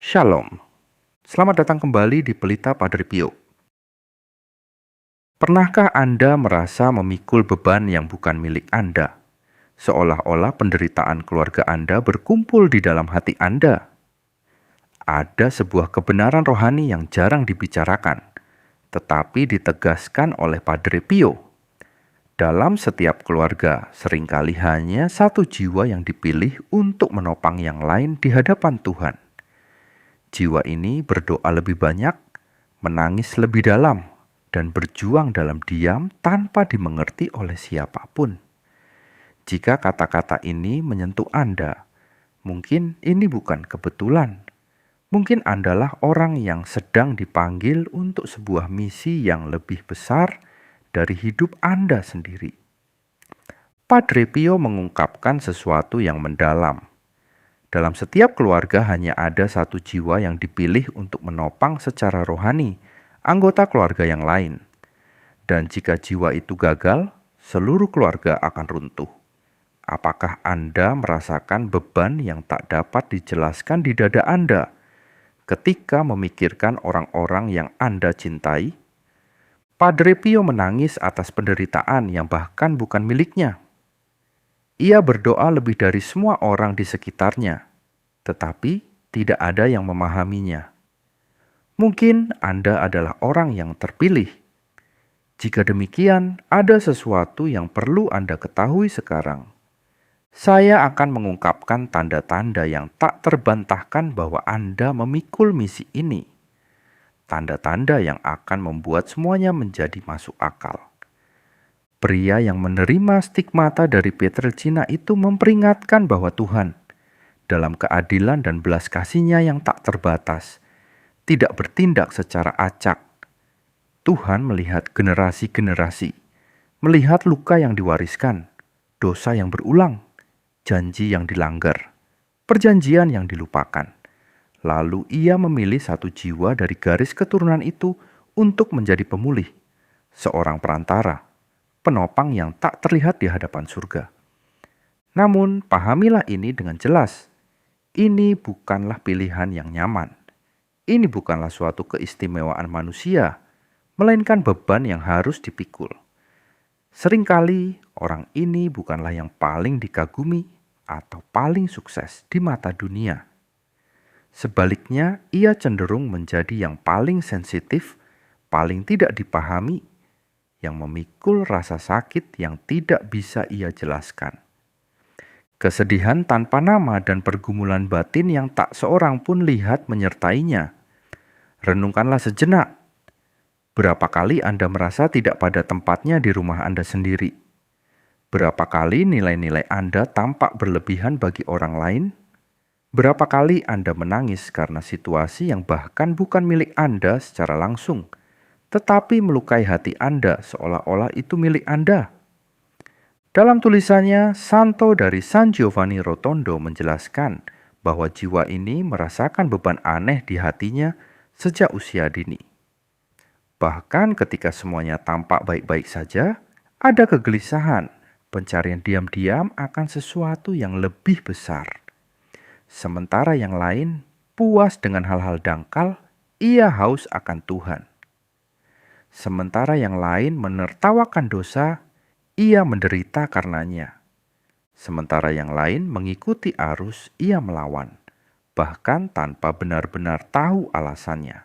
Shalom, selamat datang kembali di Pelita Padre Pio. Pernahkah Anda merasa memikul beban yang bukan milik Anda? Seolah-olah penderitaan keluarga Anda berkumpul di dalam hati Anda. Ada sebuah kebenaran rohani yang jarang dibicarakan, tetapi ditegaskan oleh Padre Pio. Dalam setiap keluarga, seringkali hanya satu jiwa yang dipilih untuk menopang yang lain di hadapan Tuhan. Jiwa ini berdoa lebih banyak, menangis lebih dalam, dan berjuang dalam diam tanpa dimengerti oleh siapapun. Jika kata-kata ini menyentuh Anda, mungkin ini bukan kebetulan. Mungkin Andalah orang yang sedang dipanggil untuk sebuah misi yang lebih besar dari hidup Anda sendiri. Padre Pio mengungkapkan sesuatu yang mendalam. Dalam setiap keluarga hanya ada satu jiwa yang dipilih untuk menopang secara rohani anggota keluarga yang lain. Dan jika jiwa itu gagal, seluruh keluarga akan runtuh. Apakah Anda merasakan beban yang tak dapat dijelaskan di dada Anda ketika memikirkan orang-orang yang Anda cintai? Padre Pio menangis atas penderitaan yang bahkan bukan miliknya. Ia berdoa lebih dari semua orang di sekitarnya, tetapi tidak ada yang memahaminya. Mungkin Anda adalah orang yang terpilih. Jika demikian, ada sesuatu yang perlu Anda ketahui sekarang. Saya akan mengungkapkan tanda-tanda yang tak terbantahkan bahwa Anda memikul misi ini. Tanda-tanda yang akan membuat semuanya menjadi masuk akal. Pria yang menerima stigmata dari Pietrelcina itu memperingatkan bahwa Tuhan, dalam keadilan dan belas kasih-Nya yang tak terbatas, tidak bertindak secara acak. Tuhan melihat generasi-generasi, melihat luka yang diwariskan, dosa yang berulang, janji yang dilanggar, perjanjian yang dilupakan. Lalu ia memilih satu jiwa dari garis keturunan itu untuk menjadi pemulih, seorang perantara, penopang yang tak terlihat di hadapan surga. Namun pahamilah ini dengan jelas. Ini bukanlah pilihan yang nyaman. Ini bukanlah suatu keistimewaan manusia, melainkan beban yang harus dipikul. Seringkali orang ini bukanlah yang paling dikagumi atau paling sukses di mata dunia. Sebaliknya, ia cenderung menjadi yang paling sensitif, paling tidak dipahami, yang memikul rasa sakit yang tidak bisa ia jelaskan. Kesedihan tanpa nama dan pergumulan batin yang tak seorang pun lihat menyertainya. Renungkanlah sejenak. Berapa kali Anda merasa tidak pada tempatnya di rumah Anda sendiri? Berapa kali nilai-nilai Anda tampak berlebihan bagi orang lain? Berapa kali Anda menangis karena situasi yang bahkan bukan milik Anda secara langsung, tetapi melukai hati Anda seolah-olah itu milik Anda? Dalam tulisannya, Santo dari San Giovanni Rotondo menjelaskan bahwa jiwa ini merasakan beban aneh di hatinya sejak usia dini. Bahkan ketika semuanya tampak baik-baik saja, ada kegelisahan, pencarian diam-diam akan sesuatu yang lebih besar. Sementara yang lain puas dengan hal-hal dangkal, ia haus akan Tuhan. Sementara yang lain menertawakan dosa, ia menderita karenanya. Sementara yang lain mengikuti arus, ia melawan, bahkan tanpa benar-benar tahu alasannya.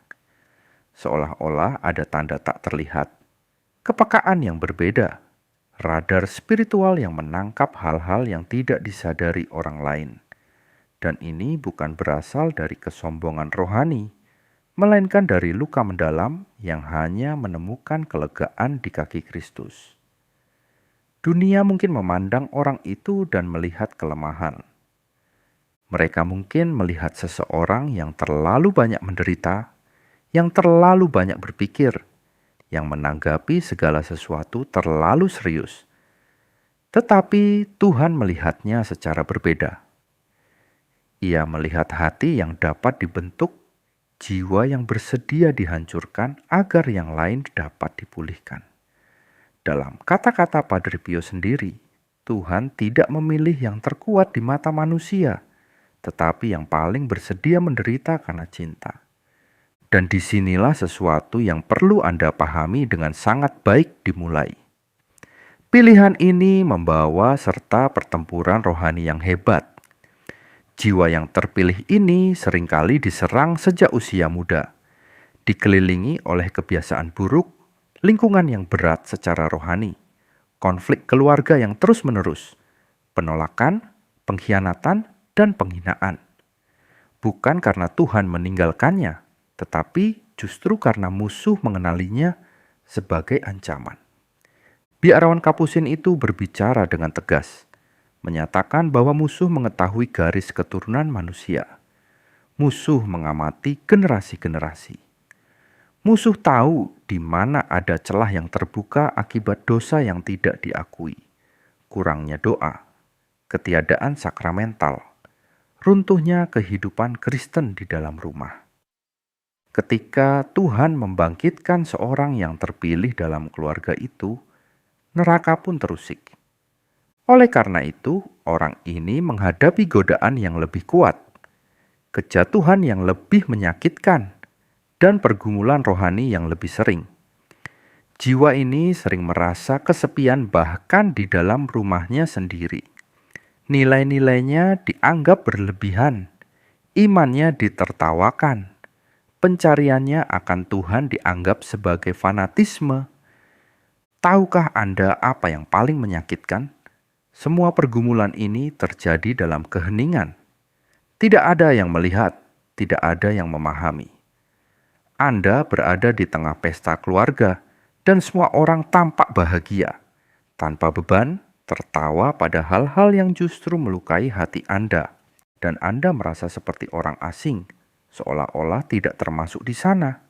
Seolah-olah ada tanda tak terlihat, kepekaan yang berbeda, radar spiritual yang menangkap hal-hal yang tidak disadari orang lain. Dan ini bukan berasal dari kesombongan rohani, melainkan dari luka mendalam yang hanya menemukan kelegaan di kaki Kristus. Dunia mungkin memandang orang itu dan melihat kelemahan. Mereka mungkin melihat seseorang yang terlalu banyak menderita, yang terlalu banyak berpikir, yang menanggapi segala sesuatu terlalu serius. Tetapi Tuhan melihatnya secara berbeda. Ia melihat hati yang dapat dibentuk, jiwa yang bersedia dihancurkan agar yang lain dapat dipulihkan. Dalam kata-kata Padre Pio sendiri, Tuhan tidak memilih yang terkuat di mata manusia, tetapi yang paling bersedia menderita karena cinta. Dan disinilah sesuatu yang perlu Anda pahami dengan sangat baik dimulai. Pilihan ini membawa serta pertempuran rohani yang hebat. Jiwa yang terpilih ini seringkali diserang sejak usia muda, dikelilingi oleh kebiasaan buruk, lingkungan yang berat secara rohani, konflik keluarga yang terus-menerus, penolakan, pengkhianatan, dan penghinaan. Bukan karena Tuhan meninggalkannya, tetapi justru karena musuh mengenalinya sebagai ancaman. Biarawan Kapusin itu berbicara dengan tegas, menyatakan bahwa musuh mengetahui garis keturunan manusia. Musuh mengamati generasi-generasi. Musuh tahu di mana ada celah yang terbuka akibat dosa yang tidak diakui, kurangnya doa, ketiadaan sakramental, runtuhnya kehidupan Kristen di dalam rumah. Ketika Tuhan membangkitkan seorang yang terpilih dalam keluarga itu, neraka pun terusik. Oleh karena itu, orang ini menghadapi godaan yang lebih kuat, kejatuhan yang lebih menyakitkan, dan pergumulan rohani yang lebih sering. Jiwa ini sering merasa kesepian bahkan di dalam rumahnya sendiri. Nilai-nilainya dianggap berlebihan, imannya ditertawakan, pencariannya akan Tuhan dianggap sebagai fanatisme. Tahukah Anda apa yang paling menyakitkan? Semua pergumulan ini terjadi dalam keheningan. Tidak ada yang melihat, tidak ada yang memahami. Anda berada di tengah pesta keluarga, dan semua orang tampak bahagia, tanpa beban, tertawa pada hal-hal yang justru melukai hati Anda, dan Anda merasa seperti orang asing, seolah-olah tidak termasuk di sana,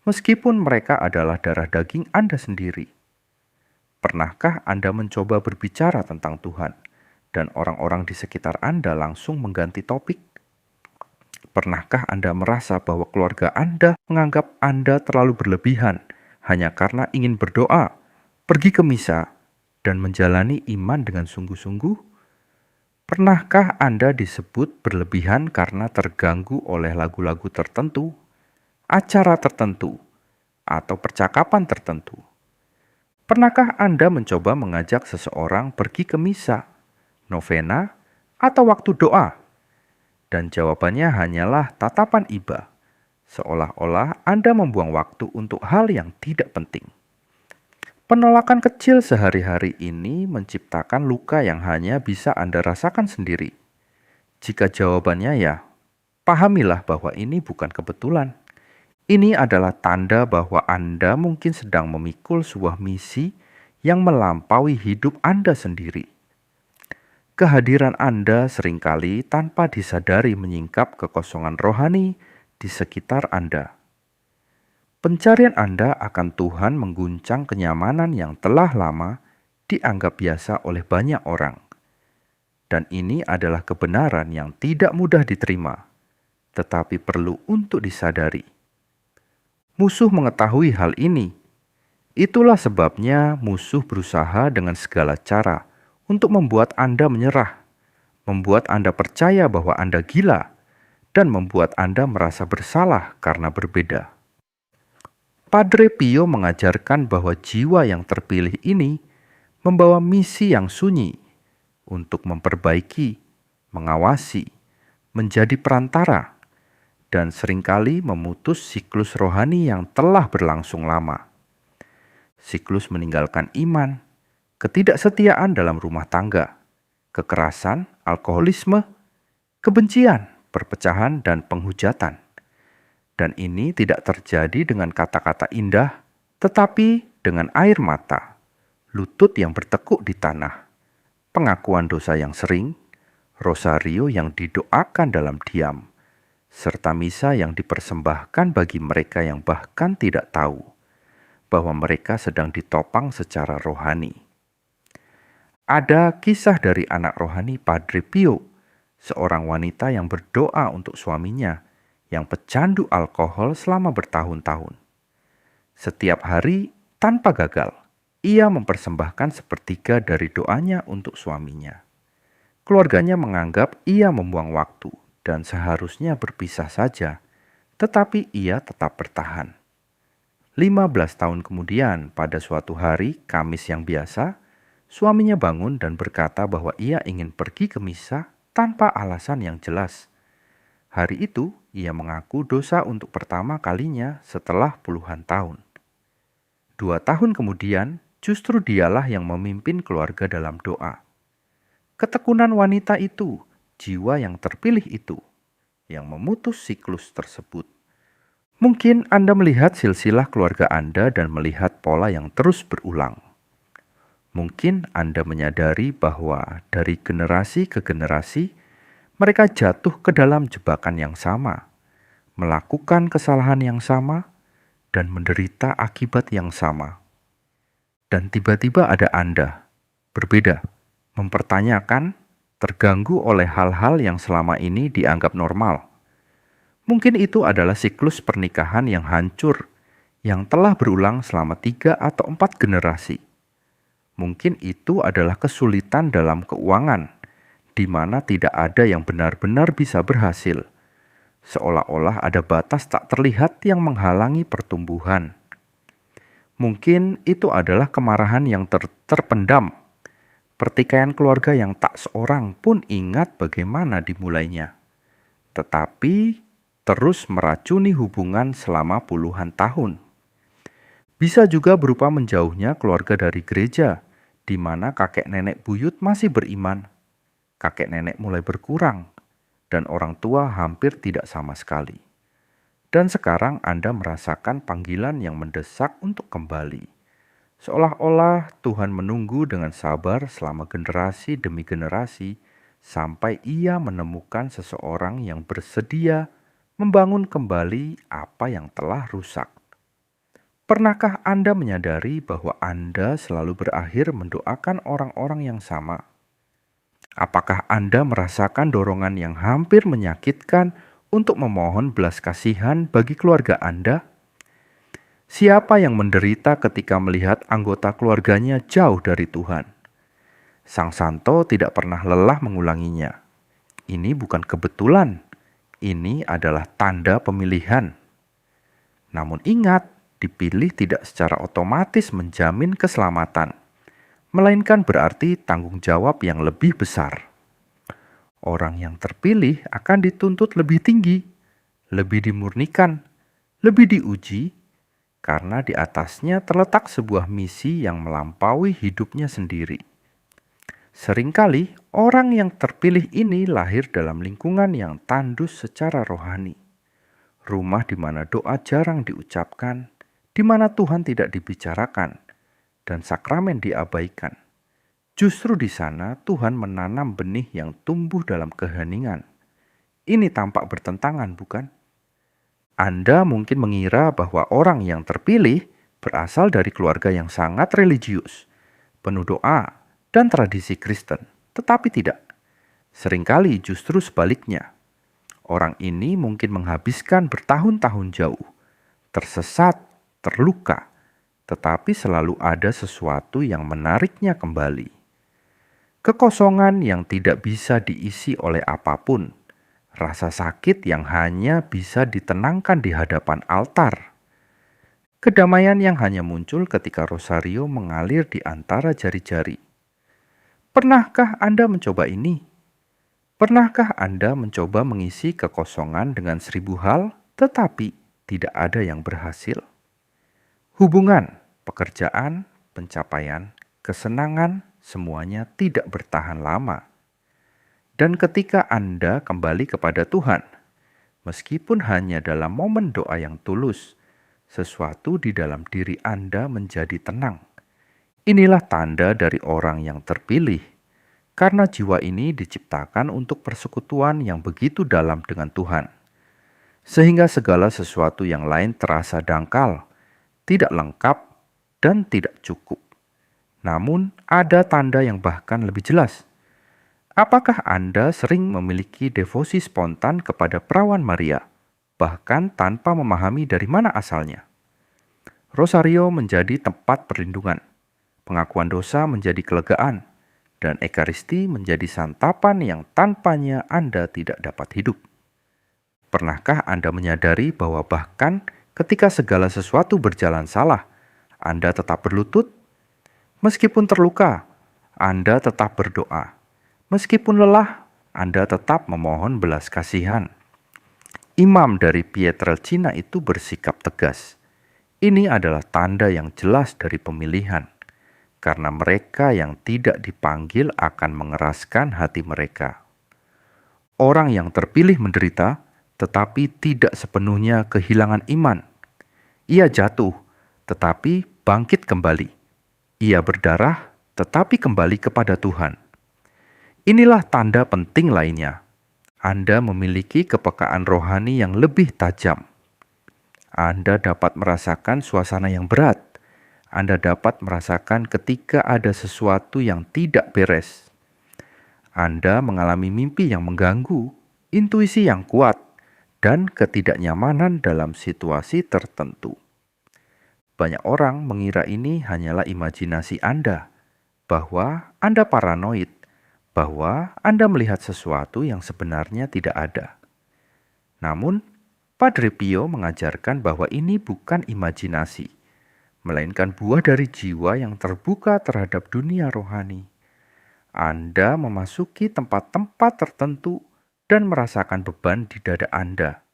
meskipun mereka adalah darah daging Anda sendiri. Pernahkah Anda mencoba berbicara tentang Tuhan, dan orang-orang di sekitar Anda langsung mengganti topik? Pernahkah Anda merasa bahwa keluarga Anda menganggap Anda terlalu berlebihan hanya karena ingin berdoa, pergi ke misa, dan menjalani iman dengan sungguh-sungguh? Pernahkah Anda disebut berlebihan karena terganggu oleh lagu-lagu tertentu, acara tertentu, atau percakapan tertentu? Pernahkah Anda mencoba mengajak seseorang pergi ke misa, novena, atau waktu doa? Dan jawabannya hanyalah tatapan iba, seolah-olah Anda membuang waktu untuk hal yang tidak penting. Penolakan kecil sehari-hari ini menciptakan luka yang hanya bisa Anda rasakan sendiri. Jika jawabannya ya, pahamilah bahwa ini bukan kebetulan. Ini adalah tanda bahwa Anda mungkin sedang memikul sebuah misi yang melampaui hidup Anda sendiri. Kehadiran Anda seringkali tanpa disadari menyingkap kekosongan rohani di sekitar Anda. Pencarian Anda akan Tuhan mengguncang kenyamanan yang telah lama dianggap biasa oleh banyak orang. Dan ini adalah kebenaran yang tidak mudah diterima, tetapi perlu untuk disadari. Musuh mengetahui hal ini. Itulah sebabnya musuh berusaha dengan segala cara untuk membuat Anda menyerah, membuat Anda percaya bahwa Anda gila, dan membuat Anda merasa bersalah karena berbeda. Padre Pio mengajarkan bahwa jiwa yang terpilih ini membawa misi yang sunyi untuk memperbaiki, mengawasi, menjadi perantara, dan seringkali memutus siklus rohani yang telah berlangsung lama. Siklus meninggalkan iman, ketidaksetiaan dalam rumah tangga, kekerasan, alkoholisme, kebencian, perpecahan, dan penghujatan. Dan ini tidak terjadi dengan kata-kata indah, tetapi dengan air mata, lutut yang bertekuk di tanah, pengakuan dosa yang sering, rosario yang didoakan dalam diam, serta misa yang dipersembahkan bagi mereka yang bahkan tidak tahu bahwa mereka sedang ditopang secara rohani. Ada kisah dari anak rohani Padre Pio, seorang wanita yang berdoa untuk suaminya yang pecandu alkohol selama bertahun-tahun. Setiap hari, tanpa gagal, ia mempersembahkan sepertiga dari doanya untuk suaminya. Keluarganya menganggap ia membuang waktu, dan seharusnya berpisah saja, tetapi ia tetap bertahan. 15 tahun kemudian, pada suatu hari Kamis yang biasa, suaminya bangun dan berkata bahwa ia ingin pergi ke misa tanpa alasan yang jelas. Hari itu, ia mengaku dosa untuk pertama kalinya setelah puluhan tahun. 2 tahun kemudian, justru dialah yang memimpin keluarga dalam doa. Ketekunan wanita itu, jiwa yang terpilih itu, yang memutus siklus tersebut. Mungkin Anda melihat silsilah keluarga Anda dan melihat pola yang terus berulang. Mungkin Anda menyadari bahwa dari generasi ke generasi, mereka jatuh ke dalam jebakan yang sama, melakukan kesalahan yang sama, dan menderita akibat yang sama. Dan tiba-tiba ada Anda, berbeda, mempertanyakan, terganggu oleh hal-hal yang selama ini dianggap normal. Mungkin itu adalah siklus pernikahan yang hancur, yang telah berulang selama 3 atau 4 generasi. Mungkin itu adalah kesulitan dalam keuangan, di mana tidak ada yang benar-benar bisa berhasil. Seolah-olah ada batas tak terlihat yang menghalangi pertumbuhan. Mungkin itu adalah kemarahan yang terpendam, pertikaian keluarga yang tak seorang pun ingat bagaimana dimulainya. Tetapi terus meracuni hubungan selama puluhan tahun. Bisa juga berupa menjauhnya keluarga dari gereja, di mana kakek nenek buyut masih beriman. Kakek nenek mulai berkurang, dan orang tua hampir tidak sama sekali. Dan sekarang Anda merasakan panggilan yang mendesak untuk kembali. Seolah-olah Tuhan menunggu dengan sabar selama generasi demi generasi, sampai Ia menemukan seseorang yang bersedia membangun kembali apa yang telah rusak. Pernahkah Anda menyadari bahwa Anda selalu berakhir mendoakan orang-orang yang sama? Apakah Anda merasakan dorongan yang hampir menyakitkan untuk memohon belas kasihan bagi keluarga Anda? Siapa yang menderita ketika melihat anggota keluarganya jauh dari Tuhan? Sang Santo tidak pernah lelah mengulanginya. Ini bukan kebetulan. Ini adalah tanda pemilihan. Namun ingat, dipilih tidak secara otomatis menjamin keselamatan, melainkan berarti tanggung jawab yang lebih besar. Orang yang terpilih akan dituntut lebih tinggi, lebih dimurnikan, lebih diuji, karena di atasnya terletak sebuah misi yang melampaui hidupnya sendiri. Seringkali orang yang terpilih ini lahir dalam lingkungan yang tandus secara rohani. Rumah di mana doa jarang diucapkan, di mana Tuhan tidak dibicarakan, dan sakramen diabaikan. Justru di sana Tuhan menanam benih yang tumbuh dalam keheningan. Ini tampak bertentangan, bukan? Anda mungkin mengira bahwa orang yang terpilih berasal dari keluarga yang sangat religius, penuh doa, dan tradisi Kristen, tetapi tidak. Seringkali justru sebaliknya. Orang ini mungkin menghabiskan bertahun-tahun jauh, tersesat, terluka, tetapi selalu ada sesuatu yang menariknya kembali. Kekosongan yang tidak bisa diisi oleh apapun, rasa sakit yang hanya bisa ditenangkan di hadapan altar, kedamaian yang hanya muncul ketika rosario mengalir di antara jari-jari. Pernahkah Anda mencoba ini? Pernahkah Anda mencoba mengisi kekosongan dengan 1000 hal, tetapi tidak ada yang berhasil? Hubungan, pekerjaan, pencapaian, kesenangan, semuanya tidak bertahan lama. Dan ketika Anda kembali kepada Tuhan, meskipun hanya dalam momen doa yang tulus, sesuatu di dalam diri Anda menjadi tenang. Inilah tanda dari orang yang terpilih, karena jiwa ini diciptakan untuk persekutuan yang begitu dalam dengan Tuhan. Sehingga segala sesuatu yang lain terasa dangkal, tidak lengkap, dan tidak cukup. Namun ada tanda yang bahkan lebih jelas. Apakah Anda sering memiliki devosi spontan kepada Perawan Maria, bahkan tanpa memahami dari mana asalnya? Rosario menjadi tempat perlindungan. Pengakuan dosa menjadi kelegaan, dan Ekaristi menjadi santapan yang tanpanya Anda tidak dapat hidup. Pernahkah Anda menyadari bahwa bahkan ketika segala sesuatu berjalan salah, Anda tetap berlutut? Meskipun terluka, Anda tetap berdoa. Meskipun lelah, Anda tetap memohon belas kasihan. Imam dari Pietrelcina itu bersikap tegas. Ini adalah tanda yang jelas dari pemilihan, karena mereka yang tidak dipanggil akan mengeraskan hati mereka. Orang yang terpilih menderita, tetapi tidak sepenuhnya kehilangan iman. Ia jatuh, tetapi bangkit kembali. Ia berdarah, tetapi kembali kepada Tuhan. Inilah tanda penting lainnya. Anda memiliki kepekaan rohani yang lebih tajam. Anda dapat merasakan suasana yang berat. Anda dapat merasakan ketika ada sesuatu yang tidak beres. Anda mengalami mimpi yang mengganggu, intuisi yang kuat, dan ketidaknyamanan dalam situasi tertentu. Banyak orang mengira ini hanyalah imajinasi Anda, bahwa Anda paranoid, bahwa Anda melihat sesuatu yang sebenarnya tidak ada. Namun, Padre Pio mengajarkan bahwa ini bukan imajinasi, melainkan buah dari jiwa yang terbuka terhadap dunia rohani. Anda memasuki tempat-tempat tertentu dan merasakan beban di dada Anda.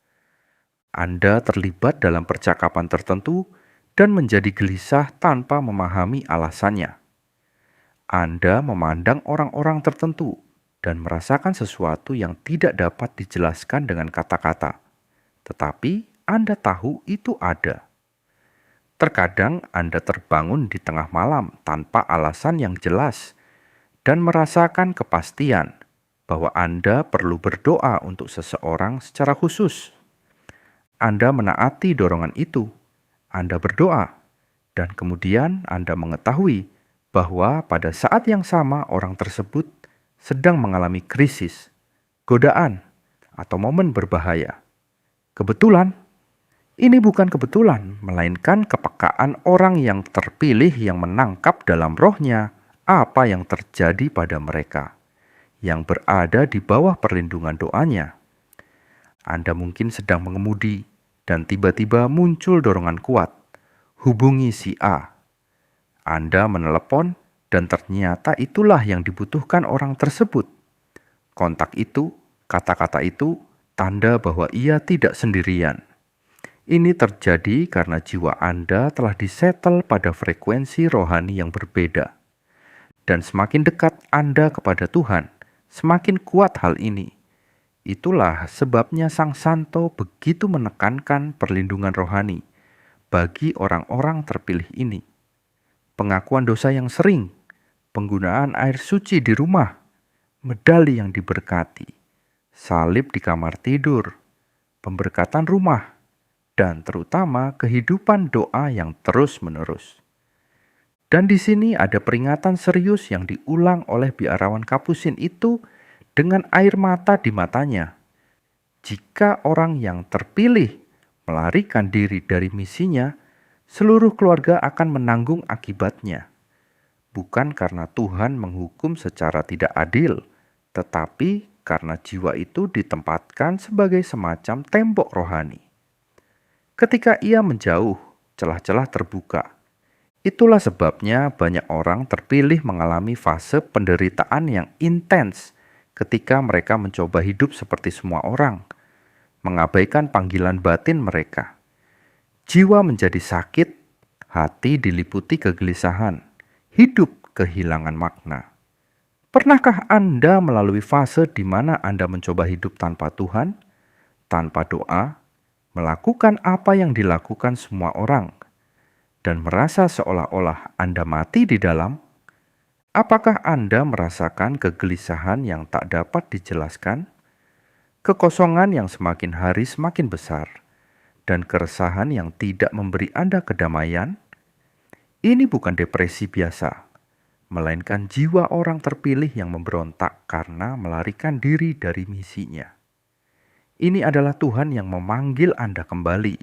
Anda terlibat dalam percakapan tertentu dan menjadi gelisah tanpa memahami alasannya. Anda memandang orang-orang tertentu dan merasakan sesuatu yang tidak dapat dijelaskan dengan kata-kata, tetapi Anda tahu itu ada. Terkadang Anda terbangun di tengah malam tanpa alasan yang jelas dan merasakan kepastian bahwa Anda perlu berdoa untuk seseorang secara khusus. Anda menaati dorongan itu. Anda berdoa, dan kemudian Anda mengetahui bahwa pada saat yang sama orang tersebut sedang mengalami krisis, godaan, atau momen berbahaya. Kebetulan, ini bukan kebetulan, melainkan kepekaan orang yang terpilih yang menangkap dalam rohnya apa yang terjadi pada mereka, yang berada di bawah perlindungan doanya. Anda mungkin sedang mengemudi, dan tiba-tiba muncul dorongan kuat. Hubungi si A. Anda menelepon, dan ternyata itulah yang dibutuhkan orang tersebut. Kontak itu, kata-kata itu, tanda bahwa ia tidak sendirian. Ini terjadi karena jiwa Anda telah disetel pada frekuensi rohani yang berbeda. Dan semakin dekat Anda kepada Tuhan, semakin kuat hal ini. Itulah sebabnya Sang Santo begitu menekankan perlindungan rohani bagi orang-orang terpilih ini. Pengakuan dosa yang sering, penggunaan air suci di rumah, medali yang diberkati, salib di kamar tidur, pemberkatan rumah, dan terutama kehidupan doa yang terus-menerus. Dan di sini ada peringatan serius yang diulang oleh biarawan Kapusin itu dengan air mata di matanya. Jika orang yang terpilih melarikan diri dari misinya, seluruh keluarga akan menanggung akibatnya. Bukan karena Tuhan menghukum secara tidak adil, tetapi karena jiwa itu ditempatkan sebagai semacam tembok rohani. Ketika ia menjauh, celah-celah terbuka. Itulah sebabnya banyak orang terpilih mengalami fase penderitaan yang intens ketika mereka mencoba hidup seperti semua orang, mengabaikan panggilan batin mereka. Jiwa menjadi sakit, hati diliputi kegelisahan, hidup kehilangan makna. Pernahkah Anda melalui fase di mana Anda mencoba hidup tanpa Tuhan, tanpa doa, melakukan apa yang dilakukan semua orang, dan merasa seolah-olah Anda mati di dalam? Apakah Anda merasakan kegelisahan yang tak dapat dijelaskan? Kekosongan yang semakin hari semakin besar, dan keresahan yang tidak memberi Anda kedamaian? Ini bukan depresi biasa, melainkan jiwa orang terpilih yang memberontak karena melarikan diri dari misinya. Ini adalah Tuhan yang memanggil Anda kembali,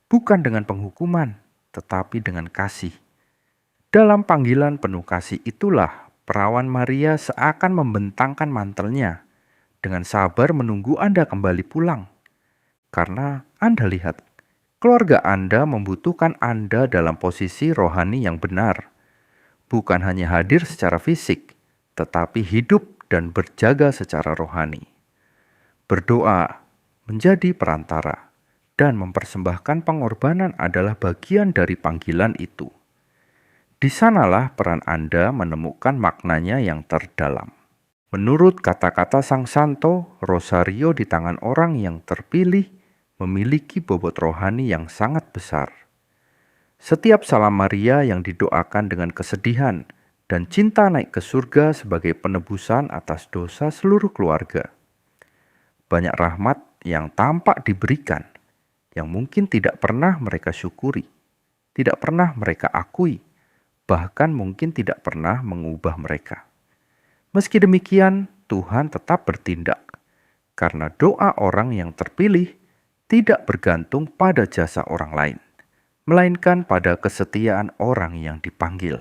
bukan dengan penghukuman, tetapi dengan kasih. Dalam panggilan penuh kasih itulah perawan Maria seakan membentangkan mantelnya, dengan sabar menunggu Anda kembali pulang. Karena Anda lihat, keluarga Anda membutuhkan Anda dalam posisi rohani yang benar, bukan hanya hadir secara fisik, tetapi hidup dan berjaga secara rohani. Berdoa, menjadi perantara, dan mempersembahkan pengorbanan adalah bagian dari panggilan itu. Di sanalah peran Anda menemukan maknanya yang terdalam. Menurut kata-kata Sang Santo, rosario di tangan orang yang terpilih memiliki bobot rohani yang sangat besar. Setiap salam Maria yang didoakan dengan kesedihan dan cinta naik ke surga sebagai penebusan atas dosa seluruh keluarga. Banyak rahmat yang tampak diberikan, yang mungkin tidak pernah mereka syukuri, tidak pernah mereka akui, bahkan mungkin tidak pernah mengubah mereka. Meski demikian, Tuhan tetap bertindak, karena doa orang yang terpilih tidak bergantung pada jasa orang lain, melainkan pada kesetiaan orang yang dipanggil.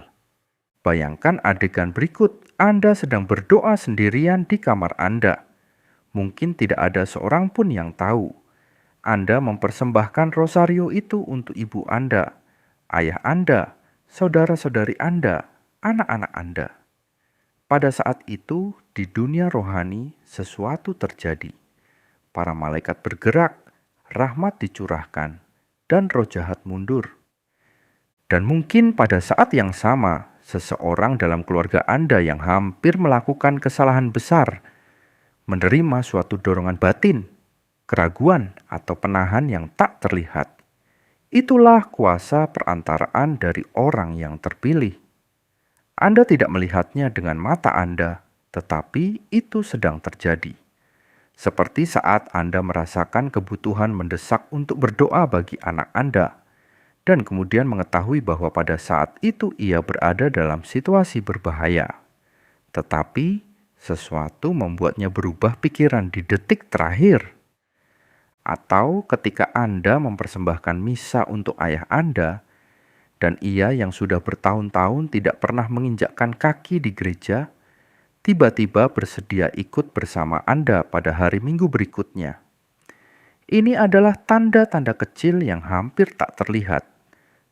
Bayangkan adegan berikut, Anda sedang berdoa sendirian di kamar Anda. Mungkin tidak ada seorang pun yang tahu. Anda mempersembahkan rosario itu untuk ibu Anda, ayah Anda, saudara-saudari Anda, anak-anak Anda. Pada saat itu, di dunia rohani, sesuatu terjadi. Para malaikat bergerak, rahmat dicurahkan, dan roh jahat mundur. Dan mungkin pada saat yang sama, seseorang dalam keluarga Anda yang hampir melakukan kesalahan besar, menerima suatu dorongan batin, keraguan, atau penahan yang tak terlihat. Itulah kuasa perantaraan dari orang yang terpilih. Anda tidak melihatnya dengan mata Anda, tetapi itu sedang terjadi. Seperti saat Anda merasakan kebutuhan mendesak untuk berdoa bagi anak Anda, dan kemudian mengetahui bahwa pada saat itu ia berada dalam situasi berbahaya. Tetapi sesuatu membuatnya berubah pikiran di detik terakhir. Atau ketika Anda mempersembahkan misa untuk ayah Anda, dan ia yang sudah bertahun-tahun tidak pernah menginjakkan kaki di gereja, tiba-tiba bersedia ikut bersama Anda pada hari Minggu berikutnya. Ini adalah tanda-tanda kecil yang hampir tak terlihat,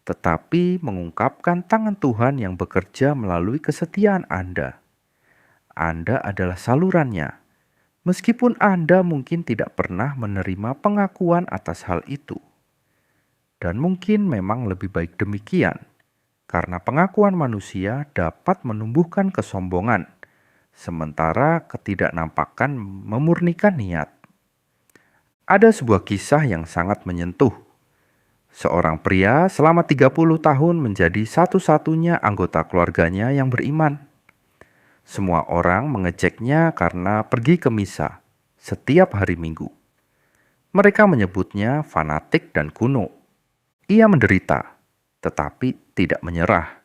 tetapi mengungkapkan tangan Tuhan yang bekerja melalui kesetiaan Anda. Anda adalah salurannya. Meskipun Anda mungkin tidak pernah menerima pengakuan atas hal itu. Dan mungkin memang lebih baik demikian, karena pengakuan manusia dapat menumbuhkan kesombongan, sementara ketidaknampakan memurnikan niat. Ada sebuah kisah yang sangat menyentuh. Seorang pria selama 30 tahun menjadi satu-satunya anggota keluarganya yang beriman. Semua orang mengejeknya karena pergi ke misa setiap hari Minggu. Mereka menyebutnya fanatik dan kuno. Ia menderita, tetapi tidak menyerah.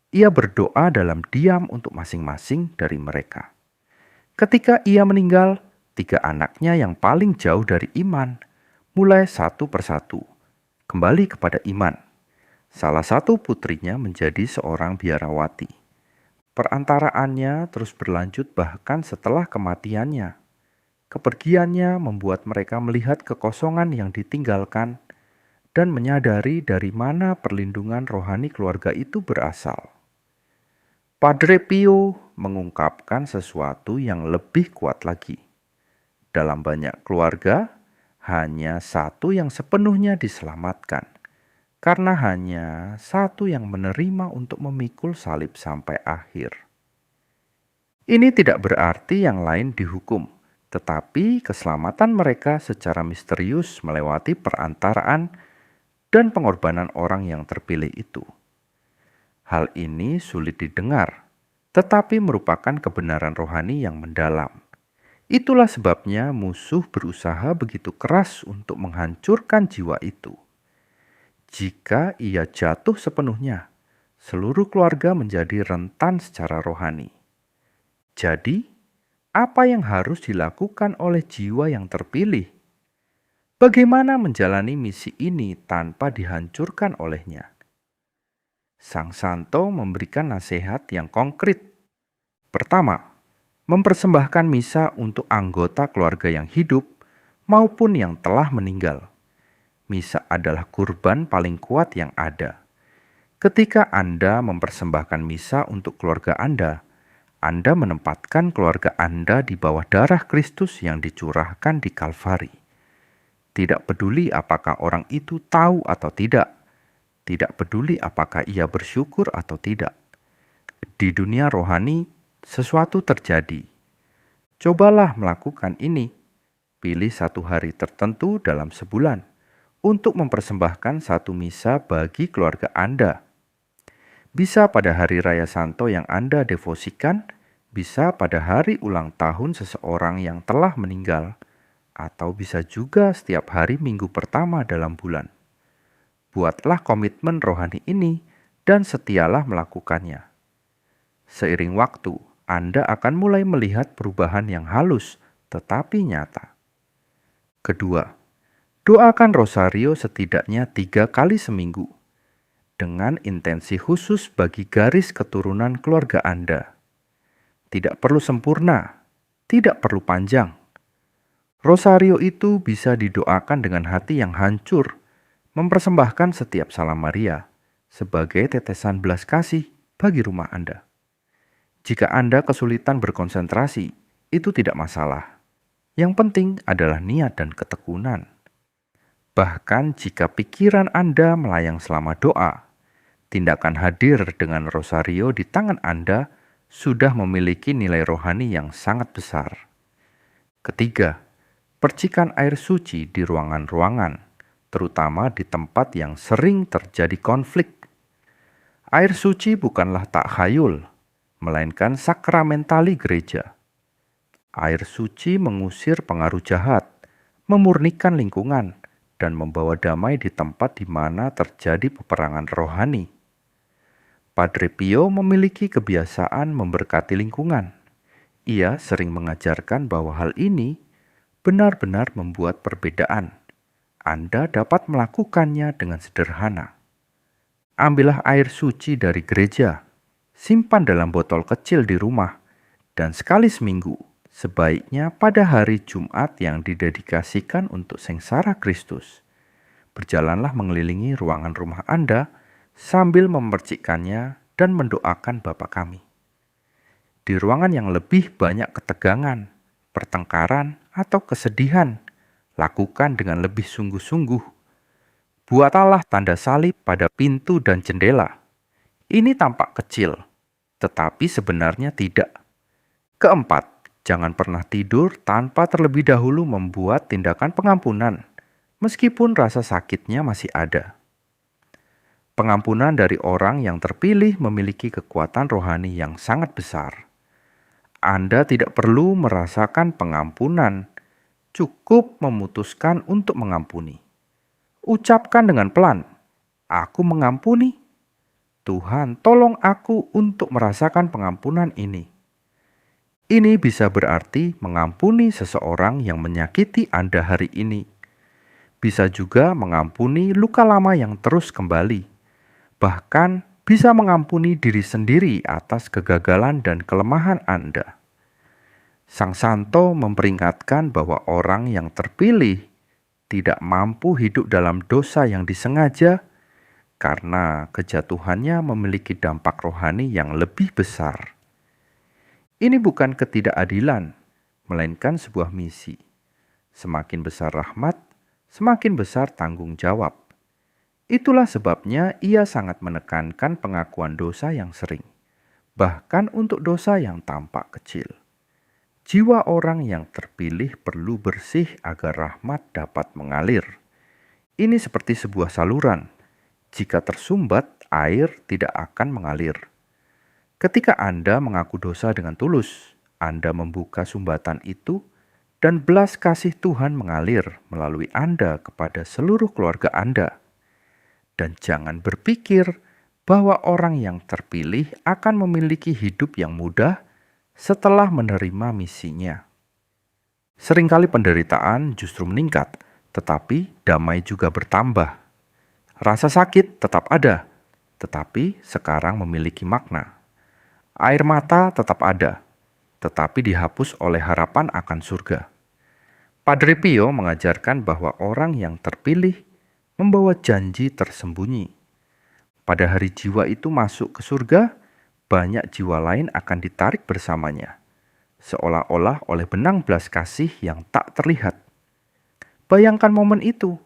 Ia berdoa dalam diam untuk masing-masing dari mereka. Ketika ia meninggal, 3 anaknya yang paling jauh dari iman mulai satu persatu kembali kepada iman. Salah satu putrinya menjadi seorang biarawati. Perantaraannya terus berlanjut bahkan setelah kematiannya. Kepergiannya membuat mereka melihat kekosongan yang ditinggalkan dan menyadari dari mana perlindungan rohani keluarga itu berasal. Padre Pio mengungkapkan sesuatu yang lebih kuat lagi. Dalam banyak keluarga, hanya satu yang sepenuhnya diselamatkan, karena hanya satu yang menerima untuk memikul salib sampai akhir. Ini tidak berarti yang lain dihukum, tetapi keselamatan mereka secara misterius melewati perantaraan dan pengorbanan orang yang terpilih itu. Hal ini sulit didengar, tetapi merupakan kebenaran rohani yang mendalam. Itulah sebabnya musuh berusaha begitu keras untuk menghancurkan jiwa itu. Jika ia jatuh sepenuhnya, seluruh keluarga menjadi rentan secara rohani. Jadi, apa yang harus dilakukan oleh jiwa yang terpilih? Bagaimana menjalani misi ini tanpa dihancurkan olehnya? Sang Santo memberikan nasihat yang konkret. Pertama, mempersembahkan misa untuk anggota keluarga yang hidup maupun yang telah meninggal. Misa adalah kurban paling kuat yang ada. Ketika Anda mempersembahkan misa untuk keluarga Anda menempatkan keluarga Anda di bawah darah Kristus yang dicurahkan di Kalvari. Tidak peduli apakah orang itu tahu atau tidak. Tidak peduli apakah ia bersyukur atau tidak. Di dunia rohani, sesuatu terjadi. Cobalah melakukan ini. Pilih satu hari tertentu dalam sebulan untuk mempersembahkan satu misa bagi keluarga Anda. Bisa pada hari Raya Santo yang Anda devosikan, bisa pada hari ulang tahun seseorang yang telah meninggal, atau bisa juga setiap hari minggu pertama dalam bulan. Buatlah komitmen rohani ini dan setialah melakukannya. Seiring waktu, Anda akan mulai melihat perubahan yang halus tetapi nyata. Kedua, doakan rosario setidaknya 3 kali seminggu dengan intensi khusus bagi garis keturunan keluarga Anda. Tidak perlu sempurna, tidak perlu panjang. Rosario itu bisa didoakan dengan hati yang hancur, mempersembahkan setiap Salam Maria sebagai tetesan belas kasih bagi rumah Anda. Jika Anda kesulitan berkonsentrasi, itu tidak masalah. Yang penting adalah niat dan ketekunan. Bahkan jika pikiran Anda melayang selama doa, tindakan hadir dengan rosario di tangan Anda sudah memiliki nilai rohani yang sangat besar. Ketiga, percikan air suci di ruangan-ruangan, terutama di tempat yang sering terjadi konflik. Air suci bukanlah takhayul, melainkan sakramentali gereja. Air suci mengusir pengaruh jahat, memurnikan lingkungan, dan membawa damai di tempat di mana terjadi peperangan rohani. Padre Pio memiliki kebiasaan memberkati lingkungan. Ia sering mengajarkan bahwa hal ini benar-benar membuat perbedaan. Anda dapat melakukannya dengan sederhana. Ambillah air suci dari gereja, simpan dalam botol kecil di rumah, dan sekali seminggu, sebaiknya pada hari Jumat yang didedikasikan untuk sengsara Kristus, berjalanlah mengelilingi ruangan rumah Anda sambil memercikkannya dan mendoakan Bapa Kami. Di ruangan yang lebih banyak ketegangan, pertengkaran, atau kesedihan, lakukan dengan lebih sungguh-sungguh. Buatlah tanda salib pada pintu dan jendela. Ini tampak kecil, tetapi sebenarnya tidak. Keempat, jangan pernah tidur tanpa terlebih dahulu membuat tindakan pengampunan, meskipun rasa sakitnya masih ada. Pengampunan dari orang yang terpilih memiliki kekuatan rohani yang sangat besar. Anda tidak perlu merasakan pengampunan, cukup memutuskan untuk mengampuni. Ucapkan dengan pelan, "Aku mengampuni. Tuhan, tolong aku untuk merasakan pengampunan ini." Ini bisa berarti mengampuni seseorang yang menyakiti Anda hari ini. Bisa juga mengampuni luka lama yang terus kembali. Bahkan bisa mengampuni diri sendiri atas kegagalan dan kelemahan Anda. Sang Santo memperingatkan bahwa orang yang terpilih tidak mampu hidup dalam dosa yang disengaja karena kejatuhannya memiliki dampak rohani yang lebih besar. Ini bukan ketidakadilan, melainkan sebuah misi. Semakin besar rahmat, semakin besar tanggung jawab. Itulah sebabnya ia sangat menekankan pengakuan dosa yang sering, bahkan untuk dosa yang tampak kecil. Jiwa orang yang terpilih perlu bersih agar rahmat dapat mengalir. Ini seperti sebuah saluran. Jika tersumbat, air tidak akan mengalir. Ketika Anda mengaku dosa dengan tulus, Anda membuka sumbatan itu dan belas kasih Tuhan mengalir melalui Anda kepada seluruh keluarga Anda. Dan jangan berpikir bahwa orang yang terpilih akan memiliki hidup yang mudah setelah menerima misinya. Seringkali penderitaan justru meningkat, tetapi damai juga bertambah. Rasa sakit tetap ada, tetapi sekarang memiliki makna. Air mata tetap ada, tetapi dihapus oleh harapan akan surga. Padre Pio mengajarkan bahwa orang yang terpilih membawa janji tersembunyi. Pada hari jiwa itu masuk ke surga, banyak jiwa lain akan ditarik bersamanya, seolah-olah oleh benang belas kasih yang tak terlihat. Bayangkan momen itu,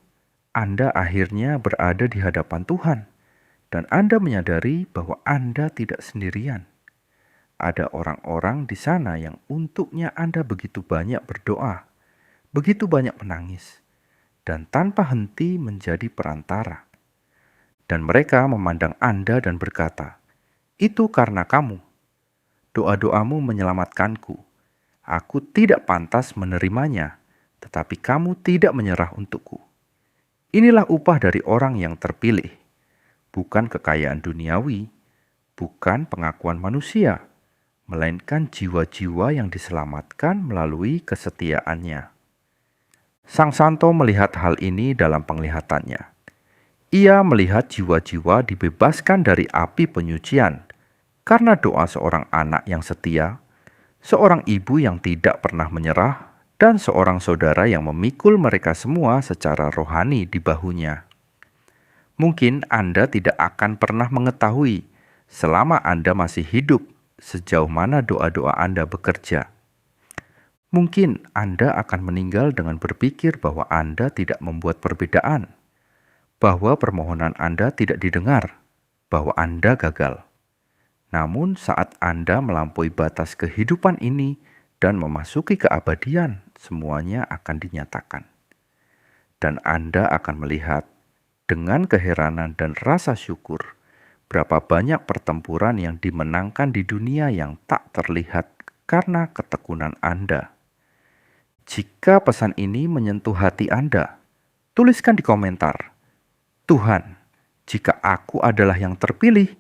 Anda akhirnya berada di hadapan Tuhan, dan Anda menyadari bahwa Anda tidak sendirian. Ada orang-orang di sana yang untuknya Anda begitu banyak berdoa, begitu banyak menangis, dan tanpa henti menjadi perantara. Dan mereka memandang Anda dan berkata, "Itu karena kamu. Doa-doamu menyelamatkanku. Aku tidak pantas menerimanya, tetapi kamu tidak menyerah untukku." Inilah upah dari orang yang terpilih, bukan kekayaan duniawi, bukan pengakuan manusia, melainkan jiwa-jiwa yang diselamatkan melalui kesetiaannya. Sang Santo melihat hal ini dalam penglihatannya. Ia melihat jiwa-jiwa dibebaskan dari api penyucian karena doa seorang anak yang setia, seorang ibu yang tidak pernah menyerah, dan seorang saudara yang memikul mereka semua secara rohani di bahunya. Mungkin Anda tidak akan pernah mengetahui selama Anda masih hidup sejauh mana doa-doa Anda bekerja. Mungkin Anda akan meninggal dengan berpikir bahwa Anda tidak membuat perbedaan, bahwa permohonan Anda tidak didengar, bahwa Anda gagal. Namun saat Anda melampaui batas kehidupan ini dan memasuki keabadian, semuanya akan dinyatakan. Dan Anda akan melihat dengan keheranan dan rasa syukur berapa banyak pertempuran yang dimenangkan di dunia yang tak terlihat karena ketekunan Anda. Jika pesan ini menyentuh hati Anda, tuliskan di komentar, "Tuhan, jika aku adalah yang terpilih,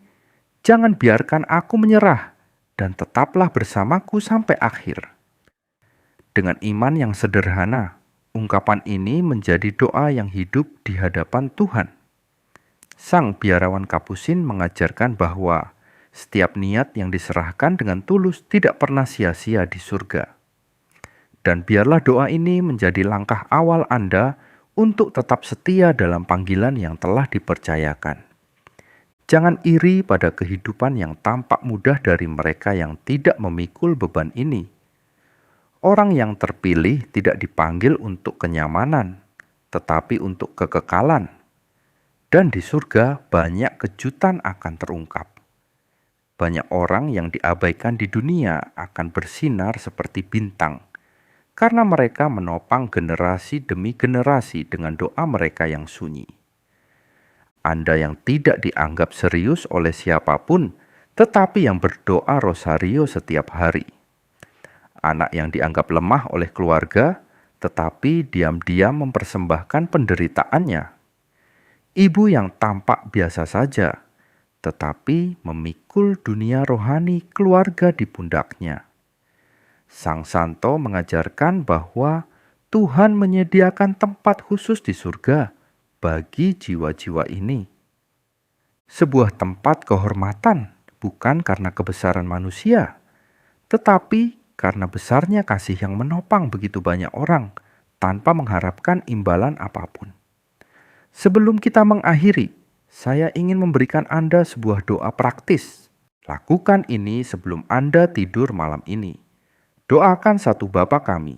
jangan biarkan aku menyerah dan tetaplah bersamaku sampai akhir." Dengan iman yang sederhana, ungkapan ini menjadi doa yang hidup di hadapan Tuhan. Sang biarawan Kapusin mengajarkan bahwa setiap niat yang diserahkan dengan tulus tidak pernah sia-sia di surga. Dan biarlah doa ini menjadi langkah awal Anda untuk tetap setia dalam panggilan yang telah dipercayakan. Jangan iri pada kehidupan yang tampak mudah dari mereka yang tidak memikul beban ini. Orang yang terpilih tidak dipanggil untuk kenyamanan, tetapi untuk kekekalan. Dan di surga banyak kejutan akan terungkap. Banyak orang yang diabaikan di dunia akan bersinar seperti bintang, karena mereka menopang generasi demi generasi dengan doa mereka yang sunyi. Anda yang tidak dianggap serius oleh siapapun, tetapi yang berdoa rosario setiap hari. Anak yang dianggap lemah oleh keluarga, tetapi diam-diam mempersembahkan penderitaannya. Ibu yang tampak biasa saja, tetapi memikul dunia rohani keluarga di pundaknya. Sang Santo mengajarkan bahwa Tuhan menyediakan tempat khusus di surga bagi jiwa-jiwa ini. Sebuah tempat kehormatan bukan karena kebesaran manusia, tetapi karena besarnya kasih yang menopang begitu banyak orang tanpa mengharapkan imbalan apapun. Sebelum kita mengakhiri, saya ingin memberikan Anda sebuah doa praktis. Lakukan ini sebelum Anda tidur malam ini. Doakan satu Bapa kami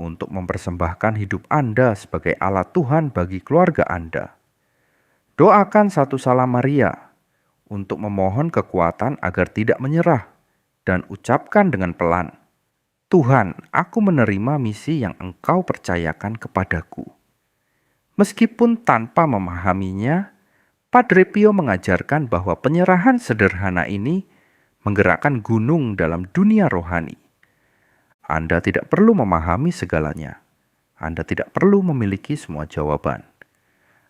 untuk mempersembahkan hidup Anda sebagai alat Tuhan bagi keluarga Anda. Doakan satu Salam Maria untuk memohon kekuatan agar tidak menyerah dan ucapkan dengan pelan, "Tuhan, aku menerima misi yang Engkau percayakan kepadaku." Meskipun tanpa memahaminya, Padre Pio mengajarkan bahwa penyerahan sederhana ini menggerakkan gunung dalam dunia rohani. Anda tidak perlu memahami segalanya. Anda tidak perlu memiliki semua jawaban.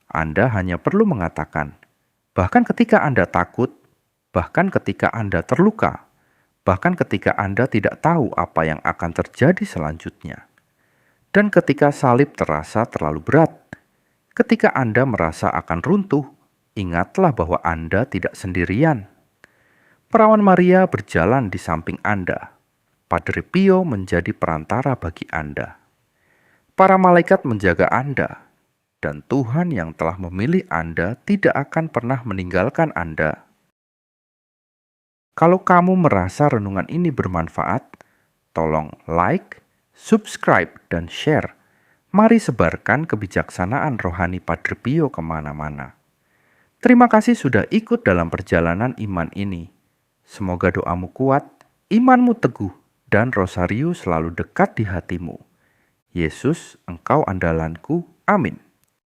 Anda hanya perlu mengatakan, bahkan ketika Anda takut, bahkan ketika Anda terluka, bahkan ketika Anda tidak tahu apa yang akan terjadi selanjutnya. Dan ketika salib terasa terlalu berat, ketika Anda merasa akan runtuh, ingatlah bahwa Anda tidak sendirian. Perawan Maria berjalan di samping Anda. Padre Pio menjadi perantara bagi Anda. Para malaikat menjaga Anda, dan Tuhan yang telah memilih Anda tidak akan pernah meninggalkan Anda. Kalau kamu merasa renungan ini bermanfaat, tolong like, subscribe, dan share. Mari sebarkan kebijaksanaan rohani Padre Pio kemana-mana. Terima kasih sudah ikut dalam perjalanan iman ini. Semoga doamu kuat, imanmu teguh, dan Rosario selalu dekat di hatimu. Yesus, Engkau andalanku. Amin.